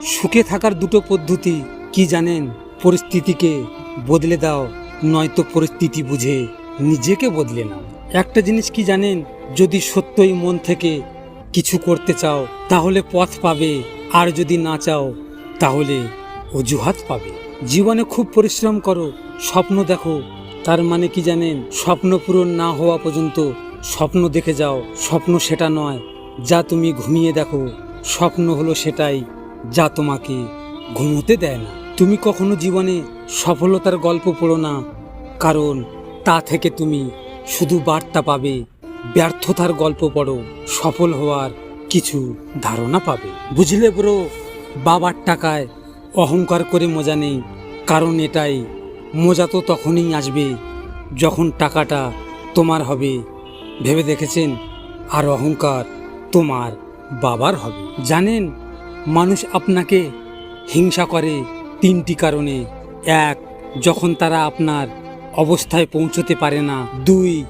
সুখে থাকার দুটো পদ্ধতি কি জানেন? পরিস্থিতিকে বদলে দাও, নয়তো পরিস্থিতি বুঝে নিজেকে বদলে নাও। একটা জিনিস কি জানেন? যদি সত্যই মন থেকে কিছু করতে চাও তাহলে পথ পাবে, আর যদি না চাও তাহলে অজুহাত পাবে। জীবনে খুব পরিশ্রম করো, স্বপ্ন দেখো, তার মানে কি জানেন? স্বপ্ন পূরণ না হওয়া পর্যন্ত স্বপ্ন দেখে যাও। স্বপ্ন সেটা নয় যা তুমি ঘুমিয়ে দেখো, স্বপ্ন হলো সেটাই যা তোমাকে ঘুমোতে দেয় না। তুমি কখনো জীবনে সফলতার গল্প পড়ো না, কারণ তা থেকে তুমি শুধু বার্তা পাবে। ব্যর্থতার গল্প পড়ো, সফল হওয়ার কিছু ধারণা পাবে। বুঝলে ব্রো, বাবার টাকায় অহংকার করে মজা নেই, কারণ এটাই মজা তো তখনই আসবে যখন টাকাটা তোমার হবে। ভেবে দেখেছেন? আর অহংকার তোমার বাবার হবে। জানেন, মানুষ আপনাকে হিংসা করে তিনটি কারণে। এক, যখন তারা আপনার অবস্থায় পৌঁছতে পারে না। দুই,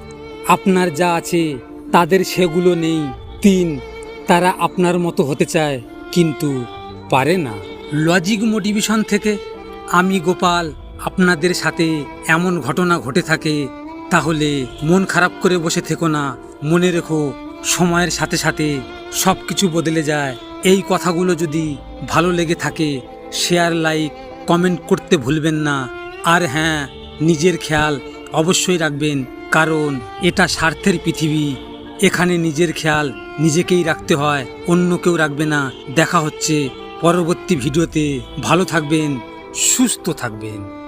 আপনার যা আছে তাদের সেগুলো নেই। তিন, তারা আপনার মতো হতে চায় কিন্তু পারে না। লজিক মোটিভেশন থেকে আমি গোপাল আপনাদের সাথে এমন ঘটনা ঘটে থাকে, তাহলে মন খারাপ করে বসে থেকো না। মনে রেখো, সময়ের সাথে সাথে সব কিছু বদলে যায়। এই কথাগুলো যদি ভালো লেগে থাকে, শেয়ার, লাইক, কমেন্ট করতে ভুলবেন না। আর হ্যাঁ, নিজের খেয়াল অবশ্যই রাখবেন, কারণ এটা স্বার্থের পৃথিবী। এখানে নিজের খেয়াল নিজেকেই রাখতে হয়, অন্য কেউ রাখবে না। দেখা হচ্ছে পরবর্তী ভিডিওতে। ভালো থাকবেন, সুস্থ থাকবেন।